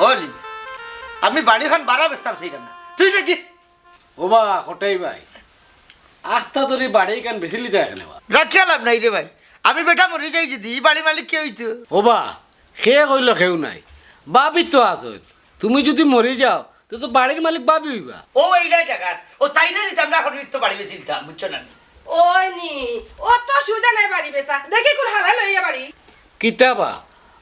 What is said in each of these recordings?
ওলি আমি বাড়িখান বাড়া বেচতাম সেইটা না তুই নাকি ওবা কটাই ভাই আস্তা তোর বাড়ি কেন বেশি লিতে এখানে রাখিয়া লাভ নাই রে ভাই আমি বেটা মরে যাই যদি বাড়ি মালিক কে হইতো ওবা সে কইল কেউ নাই বাবি তো আছো তুমি যদি মরে যাও তো বাড়ির মালিক বাবি হইবা ও এইটাই জায়গা ও তাই না দিতাম না এখন তো বাড়ি বেশি দিতাম বুঝছো না ওই নি ও তো সুবিধা নাই বাড়ি বেচা দেখি কোন হারা লইয়া বাড়ি কিতাবা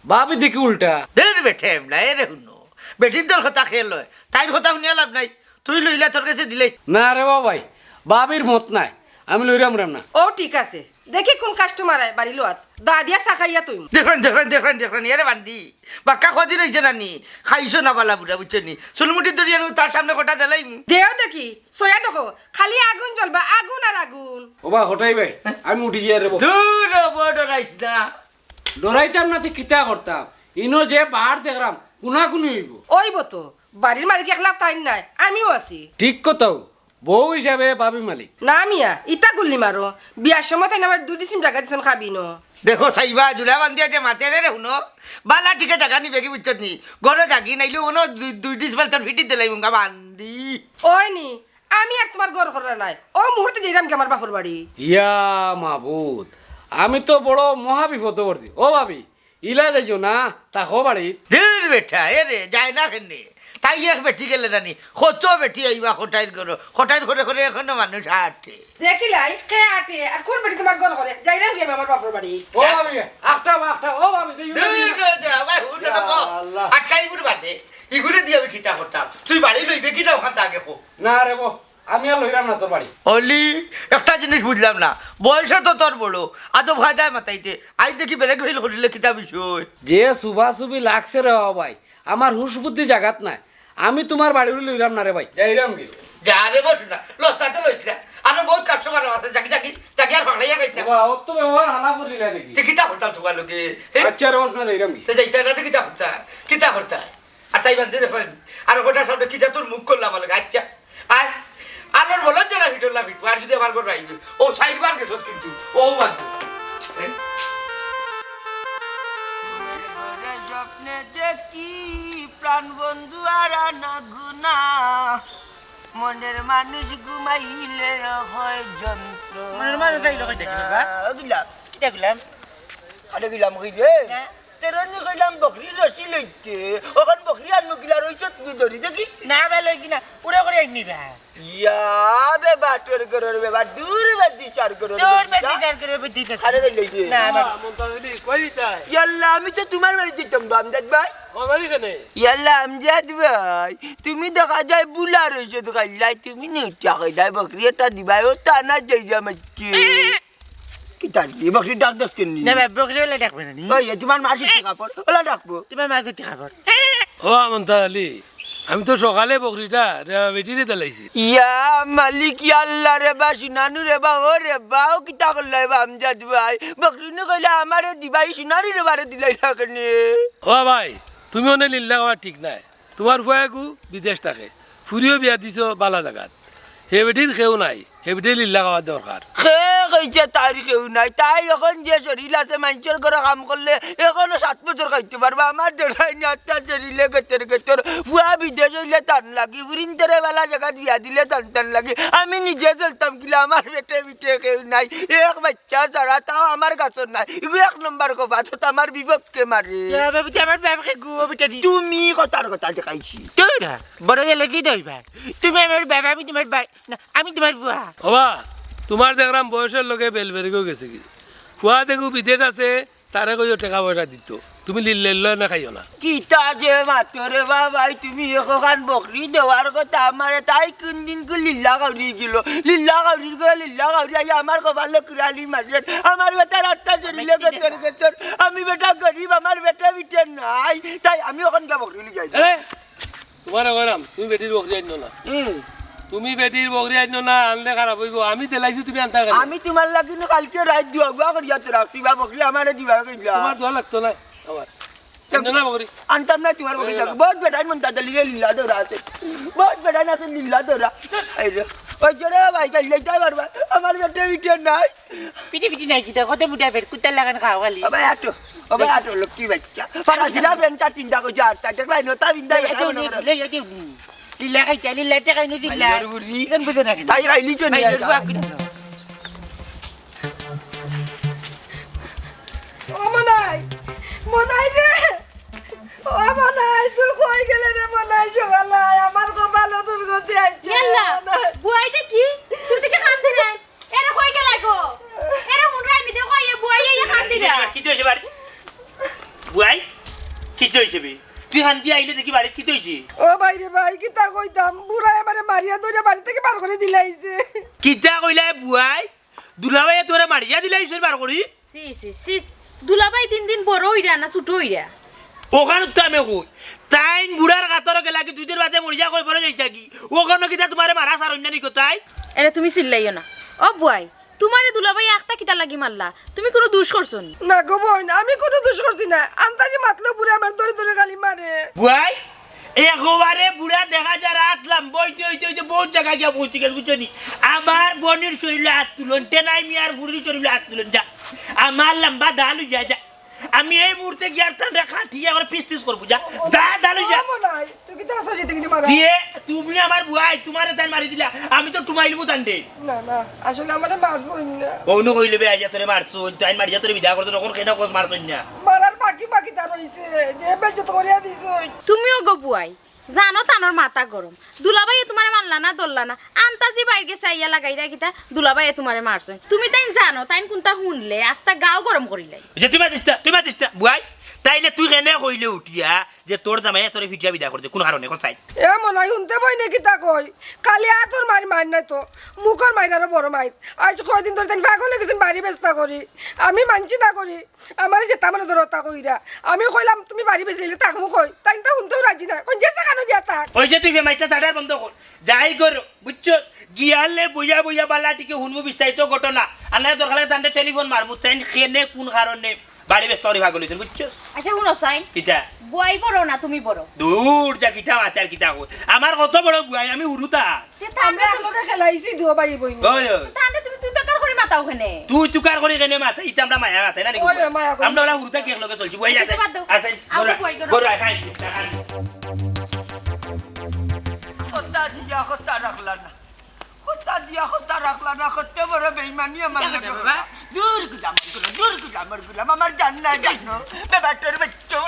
বাবি দেখি উল্টা দের বেঠে এমলা এ রে শুনো বেটির তোর কথা খেয়ে লয় তাইর কথা শুনিয়া লাভ নাই তুই লইলা তোর কাছে দিলেই না রে বাবাই বাবির মত নাই আমি লইরাম রাম না ও ঠিক আছে দেখি কোন কাস্টমার আয় বাড়ি লোয়াত দা দিয়া চাখাইয়া তুই দেখেন এরে বান্ধি বাক্কা খদি রয়েছে নানি খাইছো না বালা বুড়া বুঝছো নি চুলমুটি দরিয়া তার সামনে কটা দিলাই দেও দেখি সয়া দেখো খালি আগুন জ্বলবা আগুন আর আগুন ওবা হটাই ভাই আমি উঠি যাই রে দূর ডরাইস না ডরাইতাম না তুই কিতা করতাম ইনো যে বাহার দেখলাম কোনা কোনি হইব ওইব তো বাড়ির মালিক একলা তাই নাই আমিও আছি ঠিক কথাও বউ হিসাবে বাবি মালিক না মিয়া ইটা গুল্লি মারো বিয়ার সময় তাই আমার দুটি সিম টাকা দিছেন খাবি ন দেখো চাইবা জুলা বান্ধিয়া যে মাতে রে শুনো বালা টিকে জাগা নিবে কি বুঝছত নি গড়ে জাগি নাইলে ওনো দুই ডিস বাল তোর ফিটি দিলাই মুঙ্গা বান্ধি ওই নি আমি আর তোমার গড় করা নাই ও মুহূর্তে যাইলাম কি আমার বাপর বাড়ি ইয়া মাবুদ আমি তো বড় মহা বিপদবর্তী ও ভাবি ইলা যাইছো না তাকো বাড়ি ধীর বেঠা এ রে যায় না কেনে তাই এক বেটি গেলে রানি কত বেটি আইবা খটাইর ঘরে এখনো মানুষ হাঁটে দেখিলাই কে আটে আর কোন বাড়ি তোমার গড় করে যাইলাম কি আমার বাপর বাড়ি ও ভাবি একটা ও ভাবি আটকাই বুড়ি বাদে ইগুলো দিয়ে আমি খিতা করতাম তুই বাড়ি লইবে কিটা ওখান আগে খো না রে বো আমি আর লইরাম না তোর বাড়ি অলি একটা জিনিস বুঝলাম না বয়সে তো তোর বড় আদো ভয় দেয় মাতাইতে আই দেখি বেলেগ ফেল করিলে কিতা বিষয় যে সুবা সুবি লাগছে রে ভাই আমার হুশ বুদ্ধি জাগাত নাই আমি তোমার বাড়ি লইরাম না রে ভাই যাইরাম কি যা রে বস না লস্তাতে লইছে আর বহুত কাস্টমার আছে জাকি আর ভাগলাইয়া গাইতে বাবা ও তো ব্যবহার হালা করিলা দেখি তুই কিতা করতাম তোমার লোকে আচ্ছা রে বস না যাইরাম কি তো যাইতে না কিতা করতা আর তাই বান্ধে দেখেন আর ওটা সামনে কিতা তোর মুখ করলাম আমার লোকে আচ্ছা আয় আলোর বলো যে না ভিটর লাভিট আর যদি আমার ঘর রাখবে ও সাইড বার গেছ কিন্তু ও বাদ স্বপ্নে দেখি প্রাণ বন্ধু আর না গুনা মনের মানুষ ঘুমাইলে হয় যন্ত্র মনের মানুষ তাই লোক দেখি না দিলাম কিটা গেলাম আরে গেলাম কইলে তেরনি কইলাম বকরি রসি লইতে ওখান বকরি আর নকিলা রইছত তুই ধরি দেখি না বেলে কিনা পুরো করে নিবা ইয়া বে বাটর করর বে বাট দূর বেদি চার করর দূর বেদি চার করর বেদি আরে লইতে না মন তো দি কইতা ইয়াল্লা আমি তো তোমার বাড়ি দিতাম আমজাদ ভাই আমার বাড়ি কেনে ইয়াল্লা আমজাদ ভাই তুমি দেখা যায় বুলা রইছো তো কাইলাই তুমি নিউটা কইলাই বকরি এটা দিবাই ও তা না যাই যামকে কি বকরি ডাক দস কেন না বকরি ওলা ডাকবে না ওই তোমার মাসি টাকা পড় ওলা ডাকবো তোমার মাসি টাকা পড় ও আমন্তা আলী আমি তো সকালে বকরিটা বেটিরে দিলাইছি ইয়া মালিক আল্লাহ রে বা শুনানু রে বা ও রে বা ও কিতা করলাই বা আমজাদ ভাই বকরি নে কইলা আমারে দিবাই শুনারি রে বারে দিলাই না কেনে ও ভাই তুমি অনে লিল্লা খাওয়া ঠিক নাই তোমার ফুয়াকু বিদেশ থাকে ফুরিও বিয়া দিছ বালা জাগাত হে বেটির কেউ নাই হে বেটির লিল্লা খাওয়ার দরকার কে কইছে তার কেউ নাই তাই এখন যে শরীর আছে মানুষের ঘরে কাম করলে এখনো 7 বছর খাইতে পারবে আমার দেখাই না তার শরীরে গেতর ফুয়া বিদেশ হইলে টান লাগি ফুরিন্তরে বেলা জায়গা বিয়া দিলে টান লাগে আমি নিজে চলতাম কিলা আমার বেটে বিটে কেউ নাই এক বাচ্চা ছাড়া তাও আমার গাছর নাই এগুলো 1 নম্বর কথা তো আমার বিপক্ষে মারে আমার বাবাকে গুয়া বিটা দি তুমি কথার কথা দেখাইছি তুই না বড় গেলে কি দইবা তুমি আমার বাবা আমি তোমার ভাই না আমি তোমার বুয়া হবা তোমার দেখলাম বয়সের লোকে বেলবেরিকেও গেছে কি ফুয়া দেখু বিদেশ আছে তারে কইও টাকা পয়সা দিত তুমি লিল্লা না খাইও না কিতা যে মাতরে বাবাই তুমি এখন বকরি দেওয়ার কথা আমারে তাই কোন দিন কো লিল্লা কাউরি গেল লিল্লা কাউরি আই আমার কপালে কুরালি মাঝে আমার বেটা রাস্তা জড়িলে গেতর আমি বেটা গরিব আমার বেটা বিটে নাই তাই আমি এখন কা বকরি লি যাই তোমার কইলাম তুমি বেটির বকরি আইনো না তুমি বেটির বকরি আইনো না আনলে খারাপ হইব আমি দেলাইছি তুমি আনতা কেন আমি তোমার লাগি না কালকে রাত দিও গা করিয়া তো রাখছি বা বকরি আমারে দিবা কইলা তোমার দোয়া লাগতো না আমার না বকরি আনতাম না তোমার বকরি বহুত বেটা মন তা লিল্লা দৌড়া আছে বহুত বেটা না লিল্লা দৌড়া আই রে ওই জোরে ভাই গাইলে যাই পারবা আমার বেটে বিটে নাই পিটি পিটি নাই কিতা কত বুটা পেট কুত্তার লাগান খাও খালি ও ভাই আটো লক্ষ্মী বাচ্চা পারাছিলা বেনটা চিন্তা করছে আর তাই দেখলাই নতা বিন্দা লিলা খাইতা লিলা টাকাই নো দিলা ইখান বুঝে না তাই গাইলি চনি ও মনাই মনাই রে ও মনাই তুই কই গেলে রে মনাই সকালাই আমার খুব ভালো দুর্গতি আইছে ইয়াল্লা বুয়াই দেখি তুমি দেখে কাম দিলে এরা কই গেল গো এরা মুন্ডাই নি দেখো এই বুয়াই এই কাম দিলে কি হইছে বাড়ি বুয়াই কি হইছে বে তুই হান্দি আইলে দেখি বাড়ি কি হইছে ও ভাই রে ভাই কি তা কইতাম বুড়া আমারে মারিয়া দইরা বাড়ি থেকে বার করে দিলাইছে কিতা কইলা বুয়াই দুলাভাই তোরে মারিয়া দিলাইছে বার করি সিস দুলাভাই দিন বড় হইরা না ছোট হইরা ওখানে তো আমি কই তাইন বুড়ার কাতর গেলা কি দুই দিন বাদে মরিয়া কই পড়ে যাইতা কি ওখানে কিতা তোমারে মারা সার অন্যানি কোথায় এরা তুমি চিল্লাইও না ও বুয়াই তোমারে দুলাভাই একটা কিতা লাগি মারলা তুমি কোনো দোষ করছো নি না গো বোন আমি কোনো দোষ করছি না আন্তাজি মাতলো বুড়া আমার ধরে ধরে গালি মারে বুয়াই একবারে বুড়া দেখা যায় রাতলাম বইতে হইতে বহুত জায়গায় গিয়া পৌঁছে গেল বুঝছো নি আমার বোনের শরীরে হাত তুলন টেনাই মিয়ার বুড়ির শরীরে হাত তুলন যা আমার লম্বা দালু যা আমি এই মুহূর্তে গিয়ার টানটা খাটিয়ে আমার পিস করবো যা দালু যা মনাই তুই কি তা আসা যেতে কিনে মারা দিয়ে তুমি আমার বুয়াই তোমারে তাই মারি দিলা আমি তো টুমাইলবো তান্ডে না না আসলে আমারে মারছই না অন্য কইলে বে আইয়া তোরে মারছো তাই মারিয়া তোরে বিদা করতো তখন কেন কোস মারছই না মারার বাকি তা রইছে যে বেজত করিয়া দিছই তুমিও গো বুয়াই জানো তানোর মাথা গরম দুলাভাই তোমারে মারলা না দললা না আন্তাজি বাইরে গেছে আইয়া লাগাইরা কিতা দুলাভাই তোমারে মারছ তুমি তাই জানো তাই কোনটা শুনলে আস্তা গাও গরম করিলাই যে তুমি মাতিস্তা বুয়াই তাইলে তুই কেনে কইলে উঠিয়া যে তোর জামাই তোরে ফিটিয়া বিদা করতে কোন কারণে কোন চাই এ মনাই শুনতে পাই নাকি তা কই কালি তোর মারি মার নাই তো মুখর মাইর আরো বড় মাইর আজ কয়দিন ধরে তাই পাগল হয়ে গেছেন বাড়ি বেস্তা করি আমি মানছি না করি আমার যেতা মানে ধরো তা কইরা আমি কইলাম তুমি বাড়ি বেচলে তাক মুখ কই তাই তো শুনতেও রাজি না কোন যে কেন গিয়া তাক ওই যে তুই মাইটা চাটার বন্ধ কর যাই করো বুঝছো গিয়ালে বইয়া বালা টিকে শুনবো বিস্তারিত ঘটনা আল্লাহ দরকার তান্ডে টেলিফোন মারবো তাই কেনে কোন কারণে বাড়ি ব্যস্ত করে ভাগ লইছেন বুঝছো আচ্ছা শুনো সাইন কিটা বুয়াই বড় না তুমি বড় দূর যা কিটা মাচার কিটা কই আমার কত বড় বুয়াই আমি উড়ুতা আমরা তোকে খেলাইছি দিও বাই বই ওই তাহলে তুমি তুই টাকার করে মাতাও ওখানে তুই তুকার করে কেনে মাথা ইটা আমরা মায়া মাথা না ওই মায়া করি। আমরা ওরা উড়ুতা কি লগে চলছি বুয়াই আছে বাদ দাও। আছে আমি বুয়াই করো। গোরা খাই হত্যা দিয়া হত্যা রাখলা না হত্যা রাখলা না করতে বড় বেইমানি আমার দূর গুলাম আমার জান না জানো বেবাটোর বাচ্চা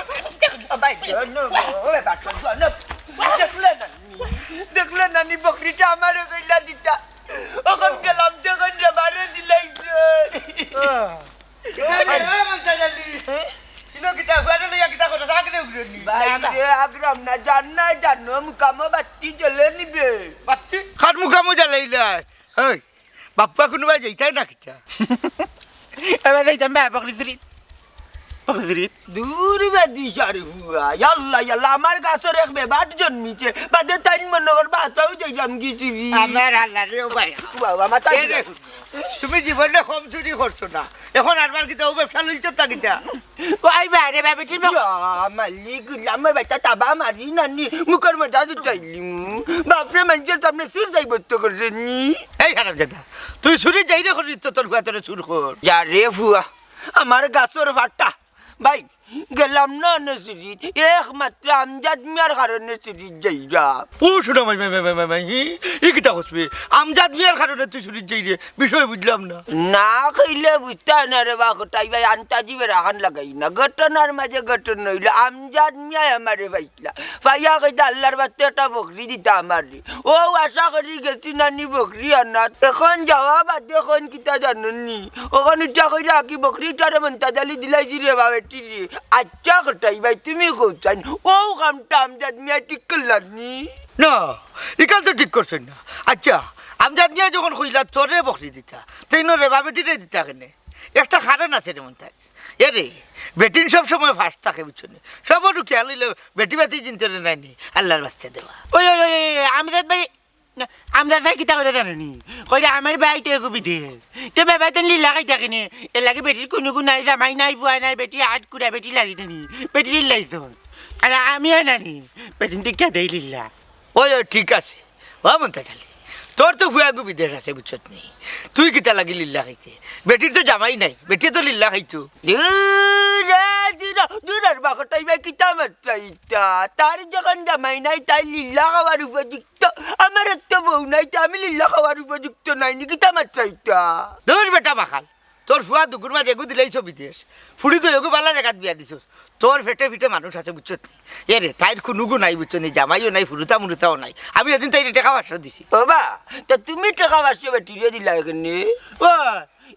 দেখলে নানি বকরিটা আমার কইলা দিতা ওখান গেলাম যখন রেবারে দিলাইছে আগ্রাম না জানো মুকামো বাতি জ্বলে নিবে বাতি খাট মুখামো জ্বালাইলাই হই বাপ্পা কোনোবা যাইতাই না কিতা এবার যাইতাম বে বকরিদ্রিত দূর বাদি সারি হুয়া ইয়াল্লা আমার গাছের এক বেবাট জন্মিছে বাদে তাই মনে কর বাতাও যাইলাম গেছি আমার আল্লাহ রে ও ভাই বাবা মাথা তুমি জীবনে কম চুরি করছো না এখন আরবার কিতা ও ব্যবসা লইছো তা কিতা ওই বাইরে বাবিটি মালিক আমার বাচ্চা তাবা মারি নানি মুখের মধ্যে চাইলি বাপরে মানুষের সামনে সুর যাই বত্ত করেনি এই খারাপ দাদা তুই চুরি যাই রে করিস তো তোর ফুয়া তোরে চুর কর রে ফুয়া আমার গাছের ফাটা ভাই গেলাম না চুরি একমাত্র আমজাদ মিয়ার কারণে চুরি যাইরা ও শোনা মাই ই কিতা করবি আমজাদ মিয়ার কারণে তুই চুরি যাই রে বিষয় বুঝলাম না না খাইলে বুঝতে না রে বা গোটাই ভাই আন্তাজি বেড়াখান লাগাই না ঘটনার মাঝে ঘটনা হইলে আমজাদ মিয়াই আমারে পাইছিলা পাইয়া কইতা আল্লাহর বাস্তে একটা বকরি দিতা আমারে ও আশা করি গেছি নানি বকরি আনাত এখন যাওয়া বাদে এখন কিতা জাননি ওখানে উঠা কইরা কি বকরিটারে মন্তাজালি দিলাইছি রে বাবেটি রে আচ্ছা গোটাই ভাই তুমি কৌচান ও কামটা আমজাদ মিয়া ঠিক করলানি না এখান তো ঠিক করছেন না আচ্ছা আমজাদ মিয়া যখন কইলা তোরে বকরি দিতা তাই নো রে বাবেটিরে দিতা কেনে একটা কারণ আছে রে মন্তাজ এরে বেটিন সব সময় ফার্স্ট থাকে বুঝছনি সবরু খেয়াল হইলে বেটি বাতি চিনতে নাইনি আল্লাহর বাস্তে দেওয়া ওই আমজাদ ভাই আমজাদ ভাই কিতা করে জানি কইরা আমার ভাইতে কবিতে তে ভাই তেন লীলা খাই থাকেনে এর লাগে বেটির কোনো নাই জামাই নাই বুয়া নাই বেটি আট কুড়া বেটি লাগি নানি বেটি লিল্লাইছ আর আমিও নানি বেটিন টিকা দেই লিল্লা ওই ঠিক আছে ও মন্তাজ আলী তোর তো ফুয়াগু বিদেশ আছে বুঝছত নি তুই কিতা লাগি লিল্লা খাইতে বেটির তো জামাই নাই বেটি তো লিল্লা খাইতো দূরের বাকটাই ভাই কিতা মাত্রাইতা তার যখন জামাই নাই তাই লীলা খাওয়ার উপযুক্ত আমার তো বউ নাই তো আমি লীলা খাওয়ার উপযুক্ত নাই নি কিতা মাত্রাইতা তোর বেটা বাখাল তোর ফুয়া দুগুর মাঝে এগু দিলেইছ বিদেশ ফুড়ি তো এগু বালা জায়গাত বিয়া দিছস তোর ফেটে ফিটে মানুষ আছে বুঝছত নি এরে তাইর খুনুগু নাই বুঝছো নি জামাইও নাই ফুরুতা মুরুতাও নাই আমি এদিন তাই টাকা 500 দিছি বাবা তা তুমি টাকা পাঁচশো বেটিরে দিলা এখানে ও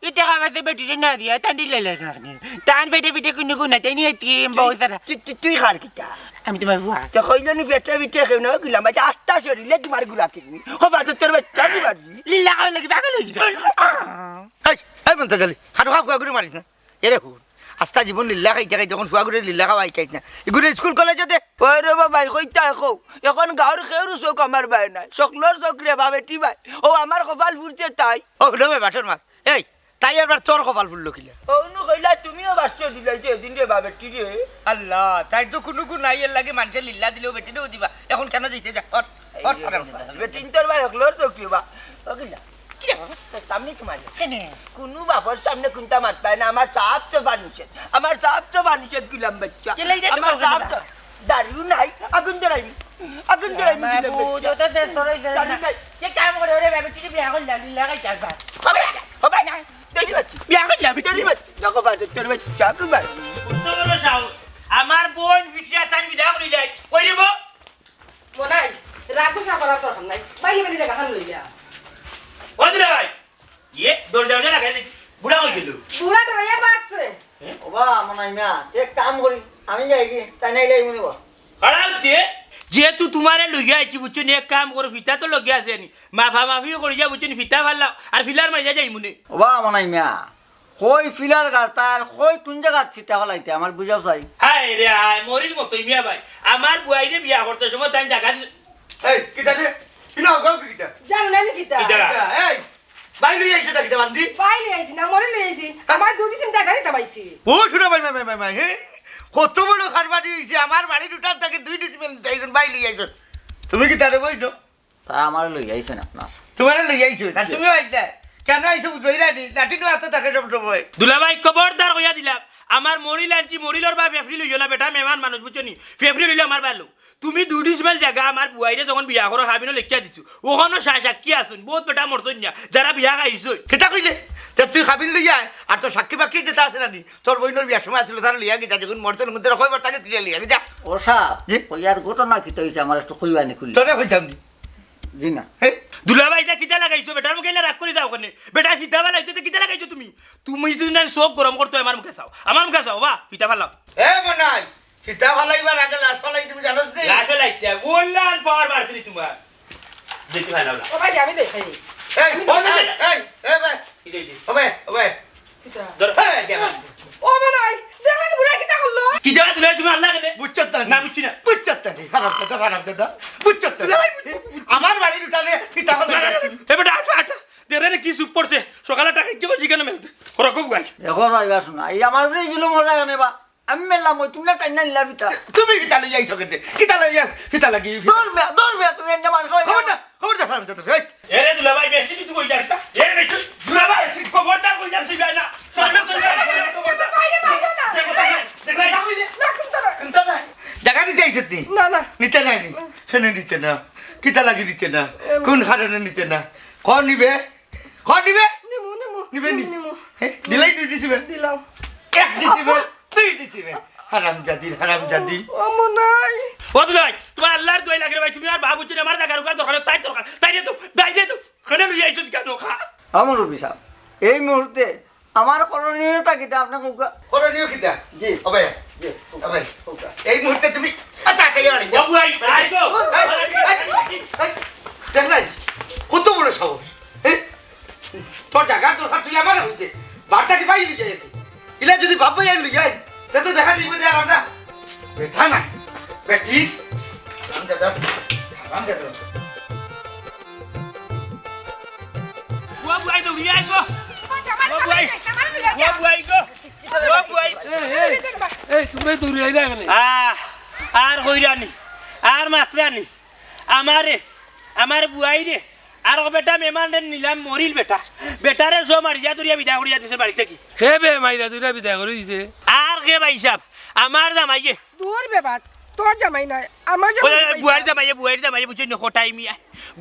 ই টাকা পয়সা বেটিরে না দিয়া তান দিলে লাগে তান বেটে বেটে কোনো গুণ তাই নিয়ে টিম বহুত সারা তুই খার কিতা আমি তোমার বুয়া তো কইলানি ফেটে ফিটে খেয়ে না গিলাম আজ আস্তা শরীরে তোমার গুলা কিনি হবা তো তোর বাচ্চা দিবার লিল্লা খাওয়া লাগি পাগল হয়ে গেছে এই মন্তা জালি খাটো খা ফুয়া করে মারিস না এরে হুন আস্তা জীবন লিল্লা খাইতে খাই যখন ফুয়া করে লিল্লা খাওয়া খাইছ না এগুলো স্কুল কলেজে দে ওই রে বাবা কইতা কও এখন গাঁর খেয়েরও চোখ আমার ভাই নাই সকলোর চোখ রে বা বেটি ভাই ও আমার কপাল ফুরছে তাই ও নবে বাটর মাছ এই তাই এবার তোর কপাল ফুললো কিলা অন্য কইলা তুমিও বাচ্চা দিলাইছে এদিন রে বা বেটি রে আল্লাহ তাই তো কোনো গুণ নাই এর লাগে মানুষের লিল্লা দিলেও বেটিটাও দিবা এখন কেন দিতে যা বেটিন তোর ভাই সকলোর চোখ রে বা ও কিলা সামনে তোমার কোনো বাপর সামনে কোনটা মাত পায় না আমার সাপ তো বানিয়েছে আমার সাপ তো বানিয়েছে গুলাম বাচ্চা আমার সাপ তো দাঁড়িয়ে নাই আগুন ধরাইবি আগুন ধরাইবি কাম করে ওরে বেটি বিয়া করলে লিল্লা খাই চারবার হবে হবে না দেখি বাচ্চা বিয়া করলে দেখি বাচ্চা দেখো বাচ্চা তোর বাচ্চা কুমার আমার বোন বিটিয়া তান বিদা করি যাই কই দিব বলাই রাগু সাকরা তোর নাই বাইরে বাইরে জায়গা খান লইয়া ওদিরা ভাই ইয়ে দরজা লাগাই দে বুড়া হই গেল বুড়া ডরাইয়া বাকছে ওবা মনাই মিয়া এক কাম করি আমি যাই কি তাই নাই যাই মনে বা হারাউতে যেহেতু তোমারে লইয়া আইছি বুঝছো নি এক কাম করো ফিতা তো লগে আছে নি মাফা মাফি করি যা বুঝছো নি ফিতা ভাল্লাও আর ফিলার মাইয়া যাই মনে ওবা মনাই মিয়া কই ফিলার গাতার কই কোন জায়গা ফিতা হলাইতে আমার বুঝাও চাই হাই রে হাই মরির মতই মিয়া ভাই আমার বুয়াইরে বিয়া করতে সময় তাই জায়গা এই কিতা রে কিনা গাও কিতা জানো না নি কিতা এই বাই লই আইছে তা কিতা বান্দি বাইরে আইছি না মরে লই আইছি আমার দুটি সিম জায়গা নিতে পাইছি ও শুনো ভাই ভাই হে কত বড় খারবাড়ি হইছে আমার বাড়ির উঠান থেকে 2 ডিসিমেল দাইছেন বাই লই আইছেন তুমি কি তারে বইছো তা আমার লই আইছেন আপনার তোমারে লই আইছো না তুমি আইলা কেন আইছো বুঝইলা নি লাঠিনো হাতে থাকে সব সময় দুলাভাই খবরদার কইয়া দিলাম আমার মরি লাঞ্চি মরিলর বা ফেফরি লইও না বেটা মেহমান মানুষ বুঝছো নি ফেফরি লইলে আমার ভালো তুমি দুটি স্মেল জায়গা আমার বুয়াইরে যখন বিয়া করো হাবিনো লেখিয়া দিছো ওখানো সাক্ষী আসুন বহুত বেটা মরতন না যারা বিয়া খাইছো কেটা কইলে তে তুই খাবিন লই আয় আর তো সাক্ষী বাকি যেটা আছে নানি তোর বইনোর বিয়ার সময় আছিল তার লিয়া গিতা যখন মরতেন মধ্যে কইবার তাকে তুই লিয়া গিতা ও সাপ জি? ওই আর ঘটনা কি হইছে আমার একটু কইবানি খুলি তোরে কইতাম নি জি না হে দুলাভাই এটা কিতা লাগাইছো বেটার মুখে রাগ করে যাও ওখানে বেটা ফিতা বানাইছো তো কিতা লাগাইছো তুমি তুমি যদি না চোখ গরম করতো আমার মুখে চাও বা ফিতা ফালাও এ মনাই ফিতা ফালাইবার আগে লাশ ফালাই তুমি জানোস নি লাশে লাইতে গোল্লান পাওয়ার বাড়তি তোমার দেখি ফালাও ও ভাই আমি দেখাই এই এই ভাই ওবে ধর ও বলাই দেখেন বুড়া কিতা করলো কি জায়গা দুলাই তুমি আল্লাহ কেন বুঝছত না বুঝছি না হারাম দাদা বুঝছত আমার বাড়ির উঠানে ফিতা ফালাই এবার আটা আটা দেরে কি সুপ পড়ছে সকালে টাকা কি বলছি কেন মেলতে রকম গাই দেখো যাইবা শোনা এই আমার উপরে জুলুম হলা কেন বা আমি মেললাম ওই তুমি না টাইম না নিলা ফিতা তুমি ফিতা লই আইছো কেন ফিতা লই ফিতা লাগি দৌড় মিয়া তুমি এনে মান খাওয়াই খবরদার হারাম দাদা এই এরে দুলাভাই বেশি কি তুই কই যাস এরে বেশি দুলাভাই খবরদার কই যাস ভাই না সামনে চলে খবরদার বাইরে বাইরে না দেখলাই না কুনতা চিন্তা নাই জায়গা নিতে আইছত নি না না নিতে নাই নি হেনে নিতে না কিতা লাগি নিতে না কোন কারণে নিতে না কোন নিবে নিমু নিমু নিবে নি নিমু দিলাই তুই দিছিবে দিলাম এক দিছিবে তুই দিছিবে হারাম জাদি ও মনাই ও দুলাই তোমার আল্লাহর দোয়াই লাগে ভাই তুমি আর বাবুচি আমার জায়গার উপর দরকার তাই দে তো কেন লই আইছস কেন খা আমার রবি সাহেব এই মুহূর্তে আমার করণীয়টা কিতা আপনাকে করণীয় কিতা জি ওবে জি ওবে এই মুহূর্তে তুমি তাড়াতাড়ি বাড়ি যাও বাবু আই গো দেখ নাই কত বড় সাহস তোর জায়গার দরকার তুই আমার হইতে বার্তাটি পাই লই যাই ইলা যদি বাবা যাই লই যাই তে তো দেখা দিবে যে আমরা বেঠা না বেটি রাম দাদা বাবু আই তো I go Babu I go এই তুমি দূরে আইলা কেন আর হইরানি আর মাত্রানি আমার বুয়াই রে আর ও বেটা মেহমানের নিলাম মরিল বেটা বেটারে সব মারিয়া তুরিয়া বিদা করিয়া দিছে বাড়ি থেকে হে বে মাইরা দুইটা বিদায় করে দিছে আর কে ভাই সাহেব আমার জামাইয়ে তোর ব্যাপার তোর জামাই নাই আমার জামাই বুয়ারি জামাইয়ে বুঝছেন হঠাই মিয়া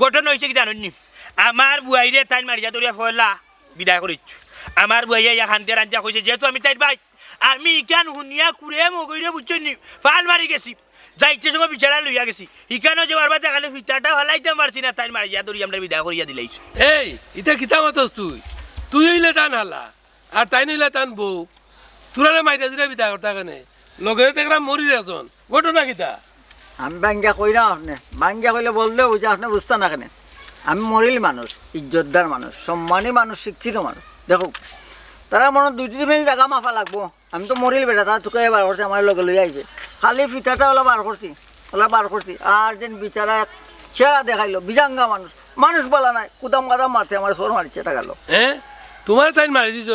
ঘটনা হয়েছে কি জানেন নি আমার বুয়াইরে তাই মারিয়া তুরিয়া ফলা বিদায় করিছ আমার বুয়াইয়া ইয়া খান্তে রাঞ্জা কইছে যেহেতু আমি তাই ভাই আমি ইকান হুনিয়া কুড়ে মগইরে বুঝছেন নি পাল মারি গেছি যাইতে সময় বিচারা লইয়া গেছি ইকানো যে বারবার দেখালে ফিতাটা হলাইতে পারছি না তাই মারিয়া তুরিয়া আমরা বিদায় করিয়া দিলাইছ এই ইটা কিতা মাতস তুই হইলে টান হালা আর তাই নইলে টান বউ তোরা মাইরা দুইটা বিদায় করতা কেনে লগে দেখরা মরি রেজন ঘটনা কিতা আমি বাঙ্গা কই না আপনি বাঙ্গা কইলে বললে বুঝে আপনি বুঝতে না কেন আমি মরিল মানুষ ইজ্জতদার মানুষ সম্মানী মানুষ শিক্ষিত মানুষ দেখো তারা মনে দুই মিনিট জায়গা মাফা লাগবো আমি তো মরিল বেটা তারা চুকাই বার করছে আমার লগে লই আইছে খালি ফিতাটা ওলা বার করছি আর যেন বিচারা চেহারা দেখাইলো বিজাঙ্গা মানুষ মানুষ বলা নাই কুদাম কাদাম মারছে আমার সর মারছে টাকা গেল হ্যাঁ তোমার তাই মারি দিছ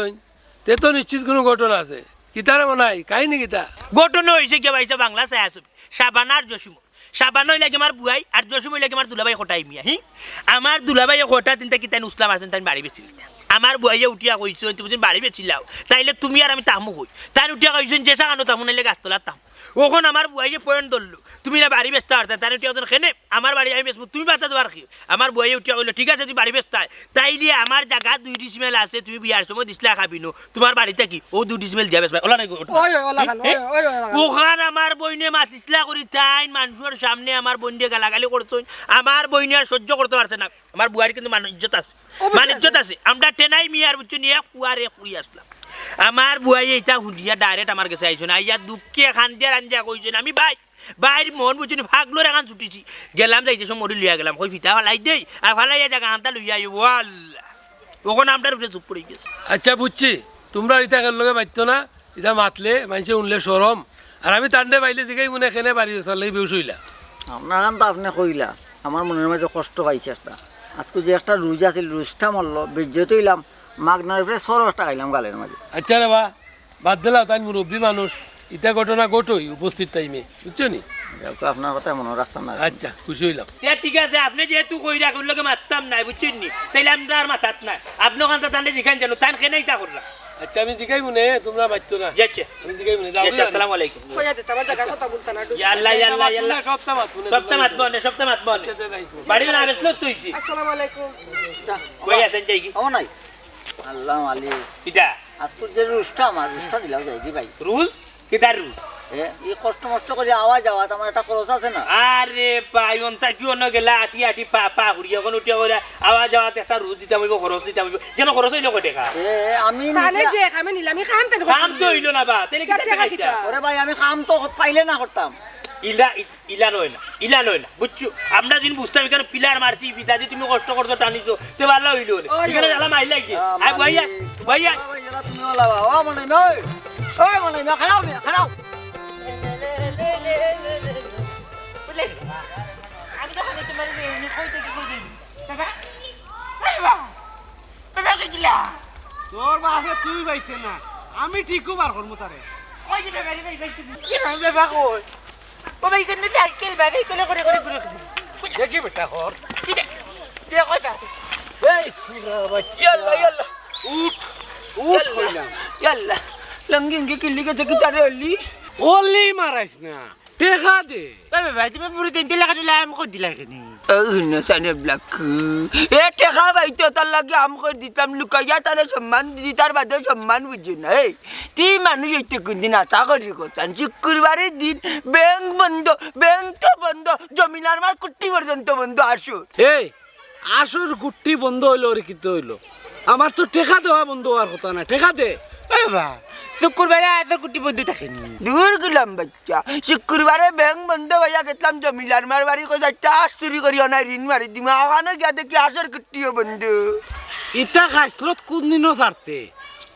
তে তো নিশ্চিত কোনো ঘটনা আছে কিতারে মনাই কাহিনী কিতা ঘটনা হয়েছে কি ভাইসা বাংলা চাই আসবি সাবান আর জসিম সাবান লাগে আমার বুয়াই আর জসিম লাগে আমার দুলাভাই খটাই মিয়া হি আমার দুলাভাই খটা তিনটা কি তাই উসলাম আছেন তাই বাড়ি বেছিল আমার বুয়াইয়া উঠিয়া কইছো তুমি বাড়ি বেছিলাও তাইলে তুমি আর আমি তামু হই তাই উঠিয়া কইছেন যে সাগানো তামু নাইলে গাছতলা তাম ওখন আমার বুয়াইয়ে পয়েন্ট ধরলো তুমি না বাড়ি বেচতে পারতা তাই উঠিয়া খেনে আমার বাড়ি আমি বেচবো তুমি বাচ্চা দেওয়ার কি আমার বুয়াইয়ে উঠিয়া কইলো ঠিক আছে তুই বাড়ি বেচতে তাই দিয়ে আমার জায়গা 2 ডিসমেল আছে তুমি বিয়ার সময় দিসলা খাবি নো তোমার বাড়িতে কি ও 2 ডিসমেল দিয়া বেচবা ওলা নাই ওখান আমার বইনে মাতিসলা করি তাই মানুষের সামনে আমার বইনে গালাগালি করছো আমার বইনে আর সহ্য করতে পারছে না আমার বুয়ারি কিন্তু মানুষ ইজ্জত আছে ইজ্জত আছে আমরা টেনাই মিয়ার বুঝছো নিয়ে কুয়ারে কুড়ি আসলাম আমার বুয়াই এটা হুন্ডিয়া ডাইরেক্ট আমার কাছে আইছো না ইয়া দুঃখে খান্দিয়া রাঞ্জা কইছেন আমি বাইর মন বুঝছি ফাগলোর এখন ছুটিছি গেলাম যাইতে সব মরি লইয়া গেলাম কই ফিতা ফালাই দেই আর ফালাইয়া জায়গা হান্তা লইয়া আই ওয়াল ওখানে আমটার উপরে চুপ পড়ে গেছে আচ্ছা বুঝছি তোমরা ইটা লগে মারতো না ইটা মাতলে মানুষে উনলে সরম আর আমি তান্ডে পাইলে দিকেই মনে এখানে বাড়ি চলে বেউস হইলা আপনার তো আপনি কইলা আমার মনের মাঝে কষ্ট পাইছে একটা আজকে যে একটা রুজ আছিল রুজটা মরলো বেজ্জত হইলাম মাগনার উপরে 16 টাকা খাইলাম গালের মাঝে আচ্ছা রে বা বাদ দিলা তাই মুরব্বী মানুষ ইটা ঘটনা ঘটই উপস্থিত টাইমে বুঝছো নি আপনার কথা মনে রাখতাম না আচ্ছা খুশি হইলাম ঠিক আছে আপনি যেহেতু কই রাখুন লোকে মারতাম নাই বুঝছেন নি তাইলে আমরা আর মাথাত নাই আপনি ওখান থেকে তাহলে যেখানে জানো তান কেন ইটা করলাম আচ্ছা আমি দিকাই মনে তোমরা মারতো না যাচ্ছে আমি দিকাই মনে যাও আসসালামু আলাইকুম কইয়া দে তোমার জায়গা কথা বলতা না ইয়া আল্লাহ ইয়া আল্লাহ ইয়া আল্লাহ সপ্তাহ মাতবো বাড়ি না আসলো তুইছি আসসালামু আলাইকুম কই আছেন যাই কি ও নাই আল্লাহ মালিক ইটা আজকে যে রুজটা আমার রুজটা দিলাও যাই কি ভাই রুল কিদার রুল এই কষ্ট মষ্ট করে আওয়াজ আমার একটা খরচ আছে না আরে ভাই অন্তা কি অন্য গেলা আটি আটি পা হুড়িয়া কোন উঠিয়া করে আওয়াজ একটা রুজ দিতে হইব খরচ দিতে হইব যেন খরচ হইলো কয় টাকা আমি তাহলে যে আমি নিলাম খাম তেন কাম তো হইলো না বা তাহলে কি টাকা দিতা ওরে ভাই আমি কাম তো পাইলে না করতাম ইলা নয় না বুঝছো আমরা দিন বুঝতাম এখানে পিলার মারছি পিতাজি তুমি কষ্ট করছো টানিছো তে ভালো হইলো এখানে জ্বালা মাইল লাগছে আই ভাইয়া তুমি ওলা ও মনে নয় ওই মনে না খারাও আমি তো খানে তোমার কইতে কি কই দিই বাবা কি দিলা তোর বাপে তুই বাইতে না আমি ঠিকও বার করবো তারে কই দিবে গাড়ি কি না বাবা কই বাবা এখানে সাইকেল বাগাই করে দেখি বেটা হর দে কইতা এই ইয়াল্লা উঠ কইলাম ইয়াল্লা লঙ্গি কিল্লি কে দেখি তারে হলি ওলি মারাইস না টেকা দে বাবা তুমি পুরো 3 লাখ দিলা আম কই দিলা কেনি না সানে ব্ল্যাক এ টাকা বাইতো তার লাগে আম কই দিতাম লুকাইয়া তারে সম্মান দিতার বাদে সম্মান বুঝি না এই তুই মানুষ হইতে কোনদিন আশা করি কোথান শুক্রবারের দিন ব্যাংক বন্ধ জমিনার মার কুটি পর্যন্ত বন্ধ আসো এই আসর গুট্টি বন্ধ হইলো রে কিতো হইলো আমার তো টেকা দেওয়া বন্ধ হওয়ার কথা না টেকা দে বাবা শুক্রবারে এত কুটি বন্ধ থাকেনি দূর গেলাম বাচ্চা শুক্রবারে ব্যাংক বন্ধ হইয়া গেছিলাম জমিলার মার বাড়ি কোথায় চাষ চুরি করিও না ঋণ মারি দিমা ওখানে গিয়া দেখি আসর কুটিও বন্ধু ইটা খাইসলত কোনদিনও ছাড়তে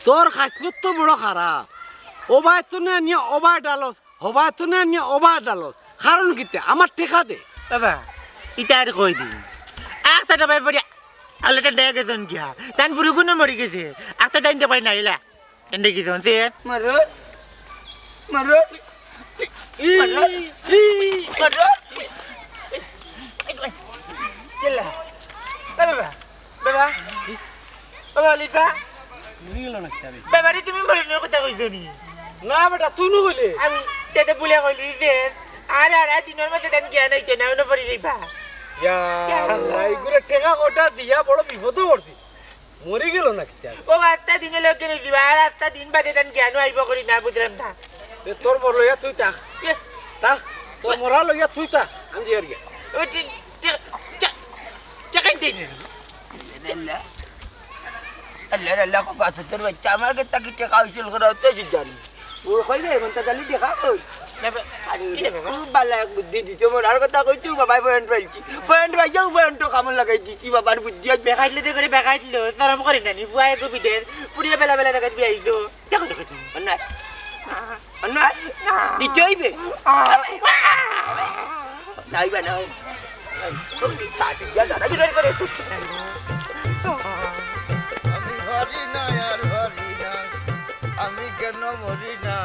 তোর খাইসলত তো বড় খারাপ ওবায় তো না নিয়ে ওবায় ডালত হবায় তো না নিয়ে ওবায় ডালত কারণ কিতে আমার টেকা দে বাবা ইটা আর কই দিন একটা দাবাই পড়ি আলেটা ডে গেছেন গিয়া তান ফুরু গুণ মরি গেছে একটা টাইম পাই না এলা এন্ডে কি জনছে মারো এলা বাবা বাবা বাবা বাবা লিসা মরি গেল নাকি আমি বাবারে তুমি মরণের কথা কইছো নি না বেটা তুই নু কইলে আমি তেতে বলে কইলি যে আর দিনের মধ্যে দেন জ্ঞান হইতো না ওনা পড়ি যাইবা ইয়া আল্লাহ এগুলো টেকা ওটা দিয়া বড় বিপদ করছি মরি গেল নাকি ও আটটা দিনে লোক জেনে দিবা আর আটটা দিন বাদে দেন জ্ঞান আইব করি না বুঝলাম না তোর বড় লইয়া তুই তাক তাক তোর মরা লইয়া তুই তাক আমি দিয়ে গিয়া ও চাকাই দিন আল্লাহ আল্লাহ কো পাছে তোর বাচ্চা আমাকে তাকে টাকা উসুল করা তো জানি ও কই রে মনটা গালি দেখা কই খুব ভালো এক বুদ্ধি দিতে মোর আর কথা কই তুই বাবাই পয়েন্ট পাইছি পয়েন্ট পাই যাও পয়েন্ট কামন লাগাই দিছি বাবার বুদ্ধি আজ বেখাইলে দেখে বেখাইছিল তরম করে নানি ফুয়াই কো বিদের পুরিয়া বেলা বেলা লাগাই বিয়াইছো দেখো দেখো অন্যায় অন্যায় দিতেইবে নাইবা না তুমি সাথে যা দাদা কি করে আমি হরি না আর হরি না আমি কেন মরি না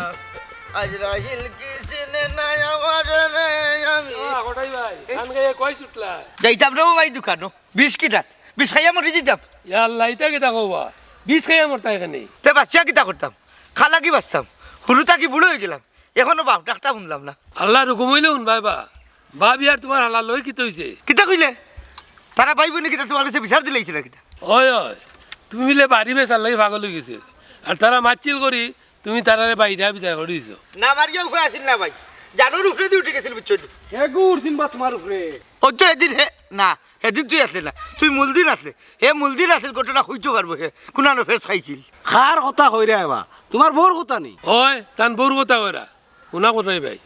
আজরাইল কি চিনে না আমার রে আমি আগটাই ভাই গান গাইয়া কই ছুটলা যাইতাম রে ভাই দোকানো 20 কিটাত 20 খাইয়া মরি দিতাম ইয়া আল্লাহ ইতা কিতা কবা 20 খাইয়া মরতা এখানে তে বাচ্চা কিতা করতাম খালা কি বাঁচতাম হুরুতা কি বুড়ো হয়ে গেলাম এখনো বাপ ডাকটা শুনলাম না আল্লাহ রুকুম হইলে শুন ভাইবা ভাবি আর তোমার হালাল লই কিতে হইছে কিতা কইলে তারা পাইব নি কিতা তোমার কাছে বিচার দিলাইছিল কিতা ওই ওই তুমি মিলে বাড়ি বেচার লাগি পাগল হয়ে গেছে আর তারা মারচিল করি তুমি তারারে বাইরা বিদায় করে দিছো না মারিয়া উপায় আসিল না ভাই জানোর উপরে দিয়ে উঠে গেছিল বুঝছো হে গুড় চিনবা তোমার উপরে ও তো এদিন হে না এদিন তুই আসলে না তুই মূলদিন আসলে হে মূলদিন আসল ঘটনা হইতে পারবো হে কোনানো ফেস খাইছিল খার কথা কই রে এবা তোমার বোর কথা নেই ওই তান বউর কথা কইরা শুনা কথাই ভাই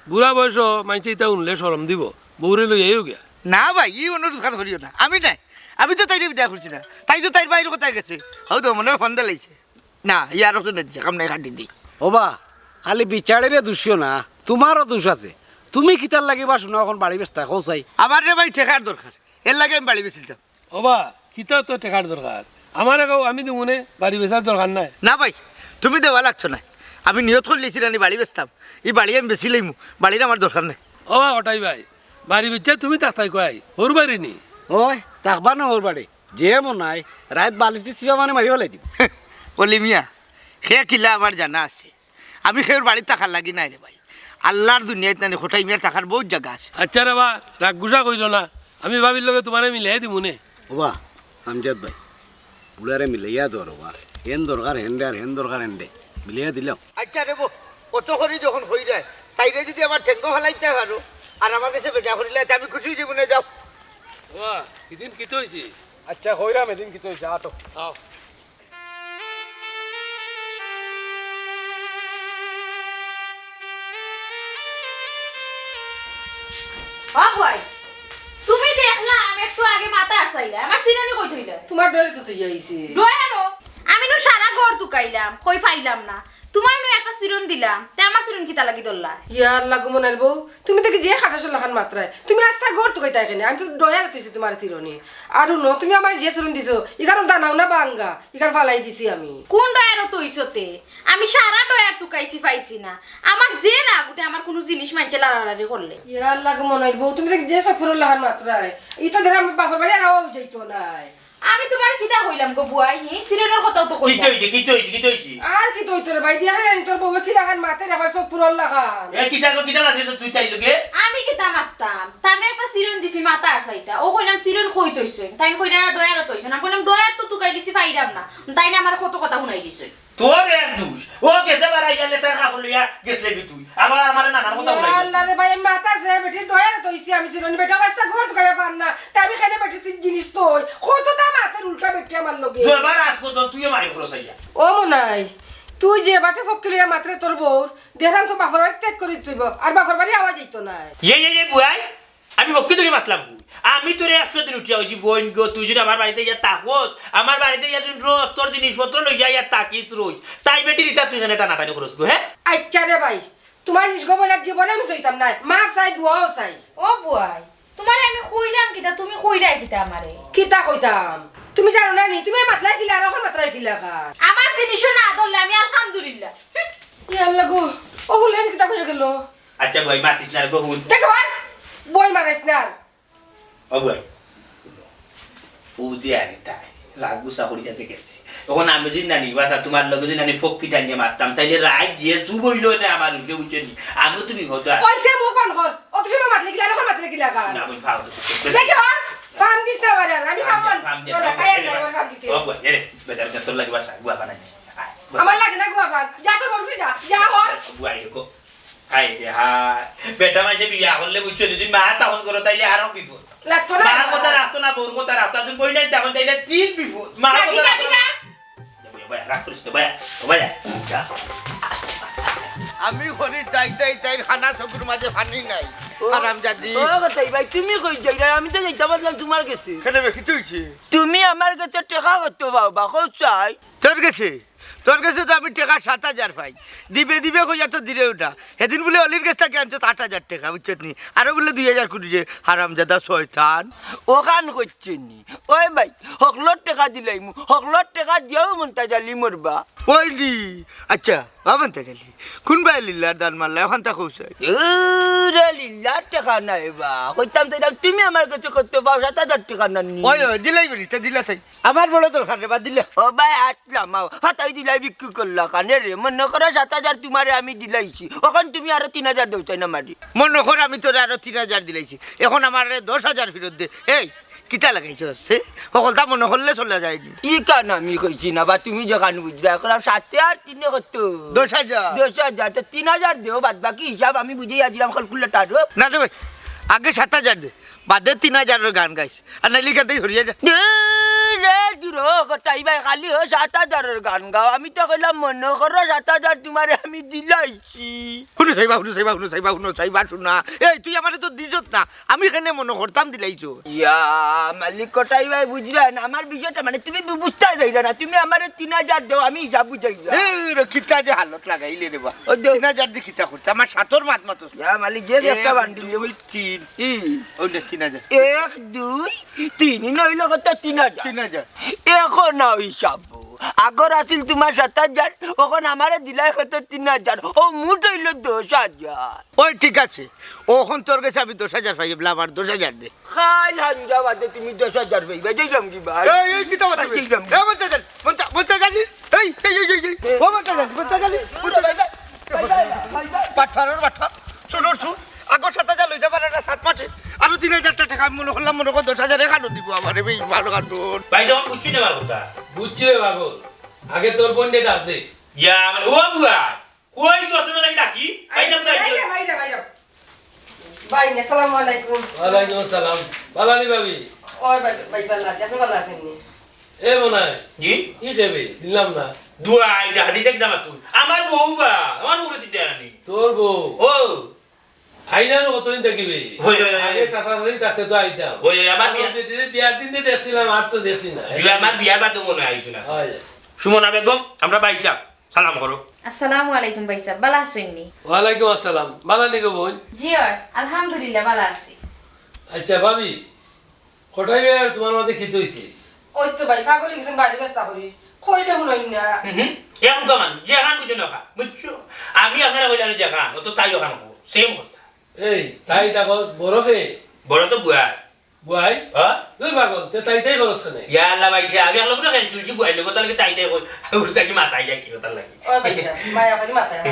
বুড়া বয়স মানছে ইতা উনলে সরম দিব বউরে লই আইও গিয়া না ভাই এই অনুরোধ খান করিও না আমি নাই আমি তো তাইরে বিদায় করছি না তাই তো তাইর বাইরে কোথায় গেছে হয়তো মনে হয় ফন্দা লাইছে না ইয়ার তো দিচ্ছে কাম নাই কাটি দিই ওবা খালি বিচারেরে দোষিও না তোমারও দোষ আছে তুমি কিতার লাগিবা শোনো এখন বাড়ি ব্যস্তা কৌসাই আমার রে ভাই ঠেকার দরকার এর লাগে আমি বাড়ি বেছিলাম ওবা কিতা তো টেকার দরকার আমার একাও আমি দিমুনে বাড়ি বেচার দরকার নাই না ভাই তুমি দেওয়া লাগছো না আমি নিয়ত করে লিয়েছিলাম আমি বাড়ি বেচতাম এই বাড়ি আমি বেশি লইমু বাড়ির আমার দরকার নেই ওবা ওটাই ভাই বাড়ি বেচা তুমি তাকাই কয় ওর বাড়ি নি ওই তাকবা না ওর বাড়ি যে মন নাই রাত বালিতে চিবা মানে মারি ফেলাই দিব বলি মিয়া সে কিলা আমার জানা আছে আমি সেওর বাড়ির টাকার লাগি নাই রে ভাই আল্লাহর দুনিয়ায় নানি খোটাই মিয়ার টাকার বহুত জায়গা আছে আচ্ছা রে বা রাগ গুসা কইল না আমি ভাবির লগে তোমারে মিলাই দিমুনে ওবা আমজাদ ভাই বুড়ারে মিলাইয়া দর ওবা হেন দরকার হেন্ডে আর হেন দরকার হেন্ডে মিলাইয়া দিলাম আচ্ছা রে কত করি যখন হয়ে যায় তাইরে যদি আমার ঠেঙ্গো ফেলাইতে পারো আর আমার কাছে বেজা করিলে আমি খুশি জীবনে যাও ওবা কিদিন কিতো হইছে আচ্ছা কইরাম এদিন কি তুই আটো আও বাবুই তুমি দেখলা আমি একটু আগে মাথা আসাইলা আমার সিনানি কই থইলা তোমার ডরে তো তুই আইছি ডয়ারো আমি নু সারা ঘর তুকাইলাম কই পাইলাম না তোমার নু একটা সিরন দিলাম তে আমার সিরন কিতা লাগি দল্লা ইয়া আল্লাহ গো মনাল বউ তুমি দেখি যে খাটাস লাখান মাত্রায় তুমি আস্তা ঘর তো কইতা কেন আমি তো ডয়ার তুইছি তোমার চিরনি আর ন তুমি আমার যে চিরন দিছো ইকারণ দানাও না বাঙ্গা ইকার ফালাই দিছি আমি কোন ডয়ারো তুইছতে আমি সারা ডয়ার তুকাইছি পাইছি না আমার যে রাগ উঠে আমার কোনো জিনিস মানছে লাড়ালাড়ি করলে ইয়া আল্লাহ গো মনাল বউ তুমি দেখি যে সব ফুরল লাখান মাত্রায় ইতো ধরে আমার বাপর বাড়ি আর আওয়াজ যাইতো নাই আমি তোমার কিতা কইলাম গো বুয়াই হি সিরনের কথাও তো কি কইলাম হইছে কি হইছে কি হইছে আর কি তো তোর ভাই দিয়া রে তোর বউ কি লাখান মাতে আবার সব ফুরল লাখান এ কিটা আছে তুই তাই লগে আমি কিতা মারতাম তানে একটা সিরন দিছি মাথা আর সাইতা ও কইলাম সিরন কই তইছে তাই কইরা ডয়ার তইছে না কইলাম ডয়ার তো তুকাই দিছি পাইরাম না তাই না আমার কত কথা শুনাই দিছে তোর এক দুষ ও গেছে বাড়াই গেলে তার কাপড় লইয়া গেছলে কি তুই আবার আমার নানার কথা বলাই আল্লাহ রে ভাই মাথা সে বেটি ডয়ার তইছি আমি চিরনি বেটা রাস্তা ঘর তো খাইয়া পান না তাই আমি খানে বেটি জিনিস তোই কত তা মাথার উল্টা বেটি আমার লগে জোরবার আসবো তো তুইও মারি খরচ আইয়া ও মনাই তুই যে বাটে ফকিলিয়া মাত্র তোর বউর দেখলাম তো বাপর বাড়ি ত্যাগ করে তুইব আর বাপর বাড়ি আওয়াজ যাইতো না এ বুয়াই আমি ভক্তি ধরে মাতলাম আমি তোরে 100 দিন উঠিয়া হইছি বোন গো তুই যদি আমার বাড়িতে ইয়া তাকত আমার বাড়িতে ইয়া যদি রোজ তোর জিনিসপত্র লইয়া ইয়া তাকিস রোজ তাই বেটি রিতা তুই জানে টানাটানি খরচ গো হ্যাঁ আচ্ছা রে ভাই তোমার নিষ্গবলার জীবনে আমি চাইতাম না মা চাই দুয়াও চাই ও বুয়াই তোমারে আমি কইলাম কিতা তুমি কইরাই কিতা আমারে কিতা কইতাম তুমি জানো না নি তুমি মাতলাই দিলা আর এখন মাত্রাই দিলা খান আমার জিনিসও না ধরলে আমি আলহামদুলিল্লাহ ইয়া আল্লাহ গো ও হলেন কিতা কইয়া গেল আচ্ছা বুয়াই মাতিস না গো হুন দেখো বই মারাইস না ও বুয়াই ও যে আনি তাই রাগ গুসা করি যাতে গেছি তখন আমি যদি নানি বাসা তোমার লগে যদি নানি ফক্কি টানিয়ে মারতাম তাইলে রাগ দিয়ে চুপ হইল না আমার উঠে উঠে নি আমিও তুমি হতো কইছে মুখ বন্ধ কর অত সময় মাতলে গিলা এখন মাতলে গিলা কা না আমি ভাও দেখি আর ফার্ম দিস না বারে আমি ফার্ম তোরা খায় না আমার ফার্ম দিতে ও গো এরে বেটার তোর লাগি বাসা গুয়া বানাই আমার লাগে না গুয়া গান যা তোর বলছি যা যা আর গুয়া গো হাই রে হাই বেটা মাঝে বিয়া করলে বুঝছো যদি মা তখন করো তাইলে আরো বিপদ লাগতো না মার কথা রাখতো না বউর কথা রাখতো তুমি বই নাই তখন তাইলে তিন বিপদ মার কথা রাখতো না ভাইয়া রাখ করিস তো ভাইয়া ভাইয়া আমি ঘরে তাই খানা চকুর মাঝে পানি নাই হারামজাদি ও কথাই ভাই তুমি কই যাইরা আমি তো যাইতে পারলাম তোমার কাছে খেলে বেশি তুইছে তুমি আমার কাছে টাকা কত পাবা চাই তোর কাছে তো আমি টাকা 7,000 পাই দিবে কইয়া তো দিলে ওটা সেদিন বলে অলির কাছ থেকে আনছো 8,000 টাকা বুঝছত নি আরো বলে 2,000 কোটি যে হারামজাদা শয়তান ওখান করছেন নি ওই ভাই হকলর টাকা দিলাই হকলর টাকা দিয়েও মনটা জালি মরবা ওই নি আচ্ছা বাবান তে গেলি কোন ভাই লিল্লার দান মারলা এখন তা কইছাই রে লিল্লা টাকা নাই বা কইতাম তো তুমি আমার কাছে করতে পাও 7,000 টাকা নানি ওই দিলাই বলি তা দিলা চাই আমার বড় দরকার রে বা দিলে ও ভাই আসলাম হাতাই দিলাই বিক্রি করলা কানে রে মনে করো 7,000 তোমারে আমি দিলাইছি ওখান তুমি আরো 3,000 দেও চাই না মারি মনে কর আমি তোরে আরো 3,000 দিলাইছি এখন আমার 10,000 ফেরত দে এই কিতা লাগাইছো সে সকলটা মনে করলে চলে যায়নি ই কান আমি কইছি না বা তুমি যখন বুঝবা এখন 7,000 3 কত 10,000 10,000 তো 3,000 দেও বাদ বাকি হিসাব আমি বুঝিয়ে আজিরাম ক্যালকুলেটর না দে ভাই আগে 7,000 দে বাদে 3,000 গান গাইস আর নাইলে কাতেই হরিয়া যা রে দিরো কটাই ভাই খালি 7,000 গান গাও আমি তো কইলাম মনে করো 7,000 তোমারে আমি দিলাইছি শুনো সাইবা শুনা এই তুই আমারে তো দিছত না আমি এখানে মনে করতাম দিলাইছো ইয়া মালিক কটাই ভাই বুঝলেন আমার বিষয়টা মানে তুমি বুঝতে যাইলা না তুমি আমারে 3,000 দাও আমি হিসাব বুঝাইলা এই রে কিতা যে হালত লাগাইলে রে বা 3,000 দি কিতা করতে আমার সাতর মাত মাত ইয়া মালিক যে একটা বান্ডিল ওই 3 ওই 3,000 1 2 3 নইলো কত 3,000 এখন নাও হিসাব আগর আছিল তোমার 7,000 ওখন আমারে দিলাই কত 3,000 ও মুঠ হইল 10,000 ওই ঠিক আছে ওখন তোর কাছে আমি 10,000 পাই বলা আমার 10,000 দে খাই হাঞ্জা বাদে তুমি 10,000 পাইবা যাইলাম কি ভাই এই কিতা কথা এই মন্তা জানি এই ও মন্তা জানি পাঠার চলোর ছু আগর 7,000 লইতে পারে না 7 মাসে আরো 3,000 টাকা আমি মনে করলাম 10,000 এখানো দিব আমারে বেশ ভালো কাটুন ভাই যখন বুঝছি না আমার কথা বুঝছি রে পাগল আগে তোর বোনকে ডাক দে ইয়া মানে ও বুয়া কই গো তুমি লাগি ডাকি ভাই নাম দাই ভাই আসসালামু আলাইকুম ওয়ালাইকুম আসসালাম বালানি ভাবি ওই ভাই ভালো আছি আপনি ভালো আছেন নি এ মনাই জি কি খাবি দিলাম না দুয়াই ডাকি দেখ দাম তুই আমার বউ বা আমার বউ চিন্তা রানি তোর বউ ও আইনানো কতদিন দেখিবি ওই আগে চাচা দিন তাকে তো আইতাম ওই আমার বিয়ার দিন দিয়ে দেখছিলাম আর তো দেখছি না আমার বিয়ার বাদ মনে আইছো না হয় সুমনা বেগম আমরা বাইচা সালাম করো আসসালামু আলাইকুম ভাই সাহেব ভালো আছেন নি ওয়ালাইকুম আসসালাম বালানি গো বোন জি আলহামদুলিল্লাহ ভালো আছি আচ্ছা ভাবি কোটাই আর তোমার মধ্যে কি হইছে ওই তো ভাই পাগল কিছু বাড়ি ব্যস্তা করি কইলে শুনই না এখন কামান যে খান বুঝো না খা বুঝছো আমি আপনারা কইলাম যে খান ও তো তাইও খান কো সেম কথা এই তাই ডাকো বড় কে বড় তো বুয়া বুয়াই হ্যাঁ তুই পাগল তে তাই তাই করছ না ইয়া আল্লাহ ভাইসা আমি আল্লাহ করে খেলছি যে বুয়াই লোক তাহলে তাই তাই কই উড়তাকি মাথায় যায় কি কথা লাগে ওই ভাই মায়া করি মাথায়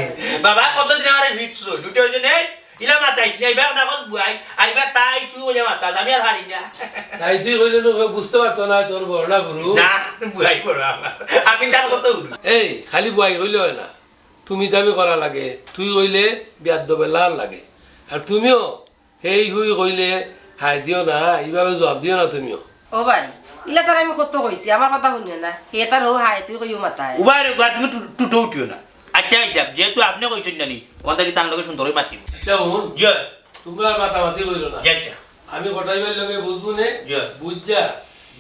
বাবা কতদিন আমার ভিটছ দুটো হইছে নেই ইলা মাথায় নাই বা না কত বুয়াই আর বা তাই তুই ওই মাথা আমি আর হারি না তাই তুই কইলে নো বুঝতে পারতো না তোর বড় না গুরু না বুয়াই বড় আমি তার কত উড় এই খালি বুয়াই হইলে হয় না তুমি দাবি করা লাগে তুই কইলে বিয়ার দবে লাল লাগে আর তুমিও সেই হুই কইলে হাই দিও না এইভাবে জবাব দিও না তুমিও ও ভাই ইলা তার আমি কত কইছি আমার কথা শুনে না হে তার হো হাই তুই কইও মাথায় উবাই রে তুমি টুটো উঠিও না আচ্ছা আচ্ছা যেহেতু আপনি কইছেন জানি ওটা কি তার লগে সুন্দরই মাতিব এটা হুন জি তোমরা মাতামাতি কইলো না আচ্ছা আমি কটাইবার লগে বুঝবো নে জি বুঝছা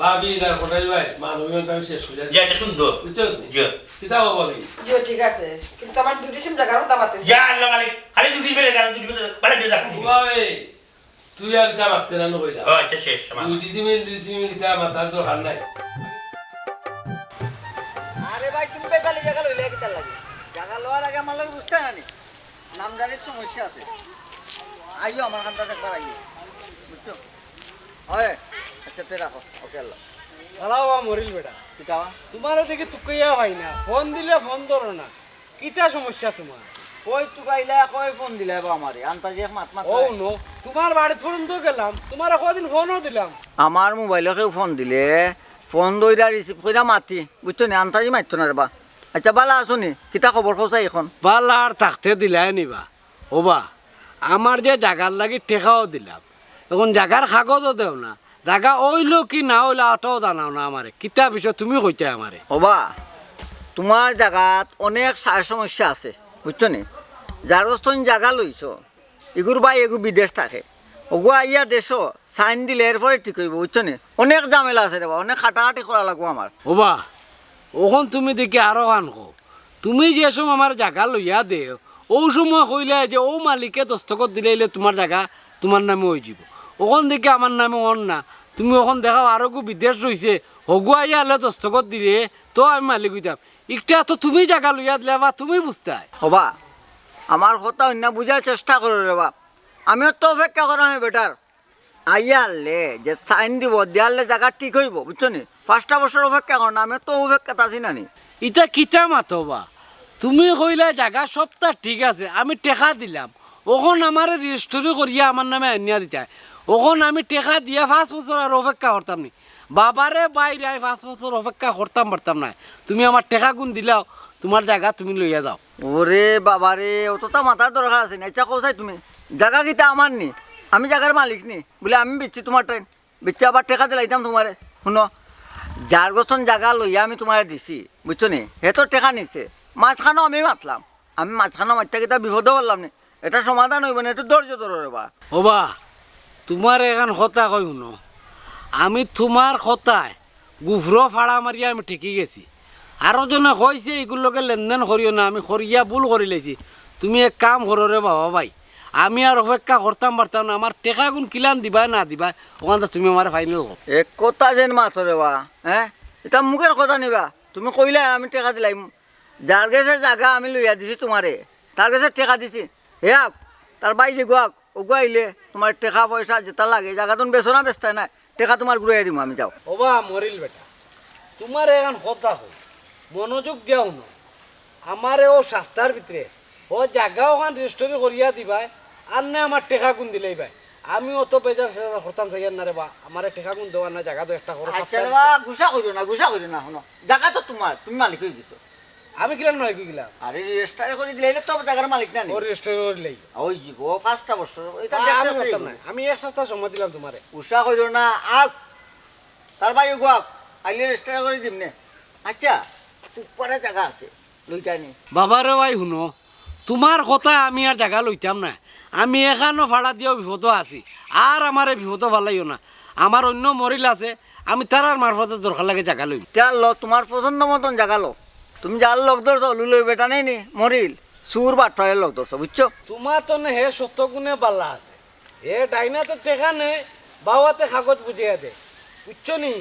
ভাবি আর কটাইবাই মানবীয় কাম শেষ করে জি এটা সুন্দর বুঝছো জি কিতাব বলি জি ঠিক আছে কিন্তু আমার দুটি সিম টাকা দামাতে ইয়া আল্লাহ মালিক খালি দুটি ফেলে গেল দুটি ফেলে বাড়ি দিয়ে যাক বাবা তুই আর তা মারতে না কইলা ও আচ্ছা শেষ আমার দুই দিন তা মাথার তো হাল নাই আরে ভাই তুমি বেতালি জায়গা লইলে কিতা লাগে জায়গা লওয়ার আগে আমার লাগে বুঝতে না নি নাম জানির সমস্যা আছে আইও আমার কান্দাটা একবার আইও বুঝছো হয় আচ্ছা তে রাখো ওকে আল্লাহ দাঁড়াও মরিল বেটা কিতা তোমারও দেখি তুকাইয়া ভাই না ফোন দিলে ফোন ধরো না কিটা সমস্যা তোমার কই তুকাইলা কই ফোন দিলা বা আমারে আন্তাজি এক মাত মাত ও নো তোমার বাড়ি পর্যন্ত গেলাম তোমার কদিন ফোনও দিলাম আমার মোবাইলে কেউ ফোন দিলে ফোন দইরা রিসিভ কইরা মাতি বুঝছো নি আন্তাজি মারতো না রে বা আচ্ছা বালা আছো নি কিতা খবর খোঁজাই এখন পাল্লা আর থাকতে দিলাই নিবা ওবা আমার যে জাগার লাগি টেকাও দিলাম এখন জাগার কাগজও দেও না জাগা ওইলো কি না ওইলো আটাও জানাও না আমারে কিতা বিষয় তুমি কইতে আমারে ওবা তোমার জায়গাত অনেক সার সমস্যা আছে বুঝছো নি যার বস্তু জায়গা লইছ এগুর বা এগু বিদেশ থাকে ওগু আইয়া দেশ সাইন দিলে এরপরে ঠিক হইব বুঝছো নি অনেক ঝামেলা আছে রে বা অনেক খাটাখাটি করা লাগবো আমার ওবা ওখন তুমি দেখি আরো গান কো তুমি যে সময় আমার জায়গা লইয়া দেও ও সময় কইলে যে ও মালিকে দস্তখত দিলে তোমার জায়গা তোমার নামে হয়ে যাব ওখান দেখি আমার নামে অন না তুমি ওখান দেখাও আরো বিদেশ রয়েছে হগুয়াইয়া হলে দস্তখত দিলে তো আমি মালিক হইতাম একটা তো তুমি জায়গা লইয়া দিলে বা তুমি বুঝতে হবা আমার কথা অন্য বুঝার চেষ্টা করো রে বাপ আমিও তো অপেক্ষা করা আমি বেটার আইয়া আনলে যে সাইন দিব দেওয়ালে জায়গা ঠিক হইব বুঝছো নি 5টা বছর অপেক্ষা করো না আমি তো অপেক্ষা আছি না নি ইটা কিতা মাতো বা তুমি কইলে জায়গা সবটা ঠিক আছে আমি টেকা দিলাম ওখন আমার রেজিস্ট্রি করিয়া আমার নামে আনিয়া দিতা ওখন আমি টেকা দিয়া 5 বছর আর অপেক্ষা করতাম নি বাবারে বাইরে 5 বছর অপেক্ষা করতাম পারতাম না তুমি আমার টেকা গুণ দিলাও তোমার জায়গা তুমি লইয়া যাও ওরে বাবারে অতটা মাথার দরকার আছে না ইচ্ছা কোথায় তুমি জায়গা কিটা আমার নি আমি জায়গার মালিক নি বলে আমি বেচছি তোমার ট্রেন বেচছি আবার টেকা দিলাইতাম তোমারে শুনো যার গছন জায়গা লইয়া আমি তোমারে দিছি বুঝছো নি হে তো টেকা নিছে মাঝখানেও আমি মাতলাম আমি মাঝখানে মারতে কিটা বিপদও বললাম নি এটা সমাধান হইব না একটু ধৈর্য ধরো রে বা ওবা তোমার এখন কথা কই শুনো আমি তোমার কথায় গুফরো ফাড়া মারিয়া আমি ঠেকি গেছি আরো জনে কইছে এগুলোকে লেনদেন করিও না আমি করিয়া ভুল করে লেছি তুমি এক কাম করো রে বাবা ভাই আমি আর অপেক্ষা করতাম পারতাম না আমার টেকা গুণ কিলান দিবা না দিবা ওখান তুমি আমার ফাইনাল কর এক কথা যেন মাতো রে বা হ্যাঁ এটা মুখের কথা নিবা তুমি কইলে আমি টেকা দিলাই যার গেছে জায়গা আমি লইয়া দিছি তোমারে তার কাছে টেকা দিছি হে আপ তার বাইরে গোয়াক ওগুয়াইলে তোমার টেকা পয়সা যেটা লাগে জায়গা তুমি বেছো না বেচতে না টেকা তোমার ঘুরাইয়া দিব আমি যাও ওবা মরিল বেটা তোমার এখন কথা হই মনোযোগ দিয়াও না আমারে ও সাস্তার ভিতরে ও জায়গা ওখান রেজিস্ট্রি করিয়া দিবাই আর না আমার টেকা গুণ দিলেই ভাই আমি অত বেজার করতাম চাই না রে বা আমার টেকা গুণ দেওয়ার না জায়গা তো একটা করো আচ্ছা রে বা গুসা করিও না শুনো জায়গা তো তোমার তুমি মালিক হয়ে গেছো আমি কিলাম নয় কি গেলাম আরে রেজিস্টার করে দিলে তো জায়গার মালিক না নি ও রেজিস্ট্রি করিলেই ওই জীব 5টা বছর এটা আমি করতাম না আমি এক সপ্তাহ সময় দিলাম তোমারে গুসা করিও না আক তার বাইরে গোয়াক আইলে রেজিস্টার করে দিম নে আচ্ছা উপরে জায়গা আছে লইতা নি বাবারে ভাই শুনো তোমার কথা আমি আর জায়গা লইতাম না আমি এখানো ভাড়া দিয়েও বিপদ আছি আর আমারে বিপদ ভালাইও না আমার অন্য মরিল আছে আমি তার মারফতে দরকার লাগে জায়গা লইম তেল লো তোমার পছন্দ মতন জায়গা লো তুমি যার লোক ধরছো লুলই বেটা নেই নি মরিল সুর বাট্টারের লোক ধরছো বুঝছো তোমার তো হে সত্য গুণে বাল্লা আছে এ ডাইনাতে টেকা নে বাবাতে কাগজ বুঝিয়ে দে বুঝছো নি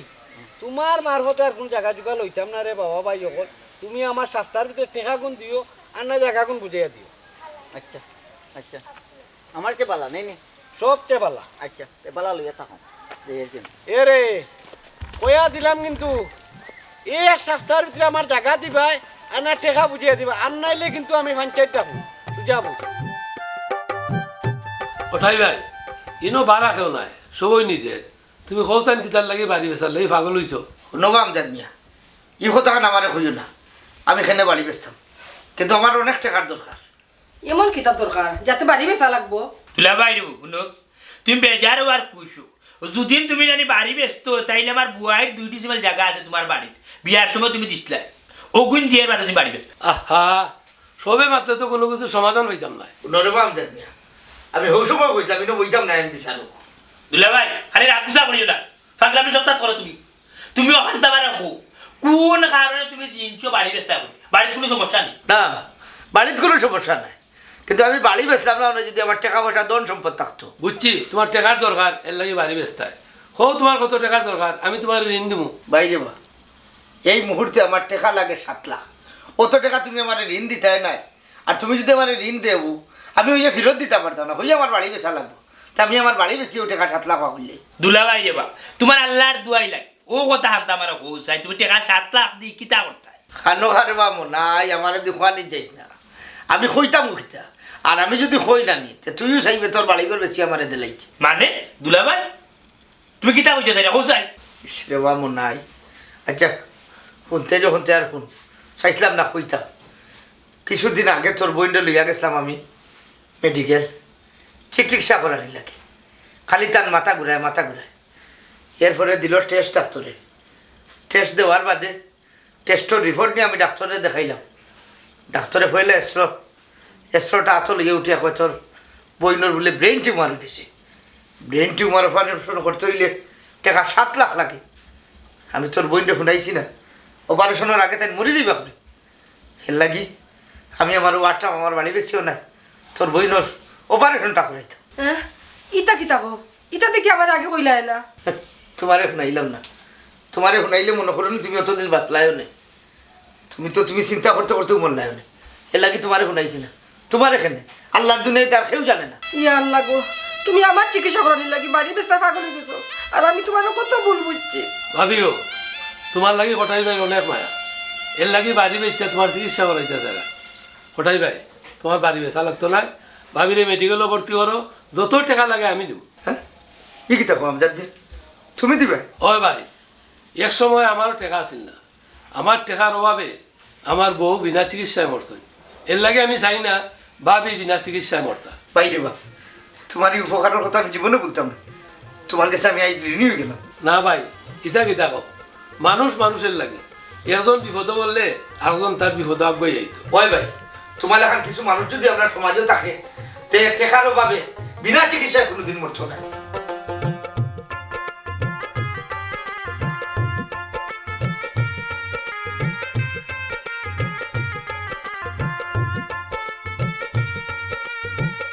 তোমার মারফতে আর কোন জায়গা জুগা লইতাম না রে বাবা ভাই যখন তুমি আমার সপ্তাহের ভিতরে টেকা গুণ দিও আর না জায়গা গুণ বুঝিয়ে দিও আচ্ছা আচ্ছা আমার কে বালা নেই নি সবচেয়ে বালা আচ্ছা তে বালা লইয়া থাকো দেখেছেন এ রে কয়া দিলাম কিন্তু এই এক সপ্তাহের ভিতরে আমার জায়গা দিবাই আর না টেকা বুঝিয়ে দিবা আর নাইলে কিন্তু আমি পঞ্চায়েত ডাকবো বুঝাবো ওঠাই ভাই ইনো বাড়া কেউ নাই সবই নিজের তুমি কৌসান কিতার লাগে বাড়ি বেসার লাগে পাগল হইছ নবাম জানমিয়া ই কথা আমারে খুঁজো না আমি এখানে বাড়ি বেচতাম কিন্তু আমার অনেক টাকার দরকার এমন কিতাব দরকার যাতে বাড়ি বেচা লাগবো তুলা বাইরে শুনো তুমি বেজারও আর কুইছো যদি তুমি জানি বাড়ি ব্যস্ত তাইলে আমার বুয়াইয়ের 2টি সিমেল জায়গা আছে তোমার বাড়িতে বিয়ার সময় তুমি দিছিলা ওগুন দিয়ে বাড়ি তুমি বাড়ি ব্যস্ত আহা সবে মাত্র তো কোনো কিছু সমাধান হইতাম না নরবাম জানমিয়া আমি হৌ সময় কইতাম আমি বইতাম না আমি বিচারো দুলা ভাই খালি রাগুসা করিও না ফাগলামি সপ্তাহ করো তুমি অশান্ত বারে রাখো কোন কারণে তুমি জিনছো বাড়ি ব্যস্ত বাড়িতে কোনো সমস্যা নেই না বাড়িতে কোনো সমস্যা নাই কিন্তু আমি বাড়ি বেচতাম না যদি আমার টাকা পয়সা ধন সম্পদ থাকতো বুঝছি তোমার টাকার দরকার এর লাগে বাড়ি বেচতায় হো তোমার কত টাকার দরকার আমি তোমার ঋণ দিব বাইরে বা এই মুহূর্তে আমার টাকা লাগে 7 লাখ অত টাকা তুমি আমার ঋণ দিতে নাই আর তুমি যদি আমার ঋণ দেবো আমি ওই ফেরত দিতে পারতাম না হইয়া আমার বাড়ি বেচা লাগবো তা আমি আমার বাড়ি বেশি ও টাকা 7 লাখ হইলে দুলা ভাই রে বা তোমার আল্লাহর দুয়াই লাগে ও কথা হালতা আমার চাই তুমি টাকা 7 লাখ দি কিতা করতা খানো খারে বামু নাই আমার দোকানে যাইস না আমি কইতাম কিতা আর আমি যদি কই না নি তে তুইও চাইবে তোর বাড়ি ঘর বেশি আমারে দিলাইছে মানে দুলাভাই তুমি কিতা কইতে চাই ও চাই রে বামু নাই আচ্ছা শুনতে যখন তে আর শুন চাইছিলাম না কইতাম কিছুদিন আগে তোর বইনটা লইয়া গেছিলাম আমি মেডিকেল চিকিৎসা করার লাগে খালি তার মাথা ঘুরায় এরপরে দিল টেস্ট ডাক্তারে টেস্ট দেওয়ার বাদে টেস্টের রিপোর্ট নিয়ে আমি ডাক্তারে দেখাইলাম ডাক্তারে হইলে এসরোটা আতো লেগে উঠিয়া কয় তোর বইনোর বলে ব্রেন টিউমার গেছে ব্রেন টিউমার অপারেশন করতে হইলে টাকা 7 লাখ লাগে আমি তোর বইনটা শুনাইছি না অপারেশনের আগে তাই মরে যাইবা আপনি এর লাগি আমি আমার ওয়ারটা আমার বাড়ি বেশিও না তোর বইনোর অপারেশনটা করাইতাম হ্যাঁ ইটা কিতা গো ইটা দেখি আমার আগে কইলাই না তোমারে শুনাইলাম না তোমারে শুনাইলে মনে করো তুমি অতদিন বাঁচলায়ও নেই তুমি চিন্তা করতে করতেও মন লাইও নেই এর লাগি তোমারে শুনাইছি না তোমার এখানে আল্লাহর দুনিয়ায় তার কেউ জানে না ইয়া আল্লাহ গো তুমি আমার চিকিৎসা করার লাগি বাড়ি বেস্তা পাগল হয়ে গেছো আর আমি তোমার কত ভুল বুঝছি ভাবিও তোমার লাগি হঠাই ভাই অনেক মায়া এর লাগি বাড়ি বেচতে তোমার চিকিৎসা করাইতে যারা হঠাই ভাই তোমার বাড়ি বেচা লাগতো না ভাবিরে মেডিকেলও ভর্তি করো যত টাকা লাগে আমি দেবো হ্যাঁ ই কি দেখো আমি যাবি তুমি দিবে ওই ভাই এক সময় আমারও টাকা আছিল না আমার টাকার অভাবে আমার বউ বিনা চিকিৎসায় মরত এর লাগে আমি চাই না ভাবি বিনা চিকিৎসায় মরতা বাইরে বা তোমার এই উপকারের কথা আমি জীবনে বলতাম না তোমার কাছে আমি আজ ঋণী হয়ে গেলাম না ভাই ইতা কিতা কও মানুষ মানুষের লাগে একজন বিপদ বললে আরেকজন তার বিপদ আগুয়ে যাইত ওই ভাই তোমার এখন কিছু মানুষ যদি আমরা সমাজে থাকে তে টেকার অভাবে বিনা চিকিৎসায় কোনোদিন মরতো না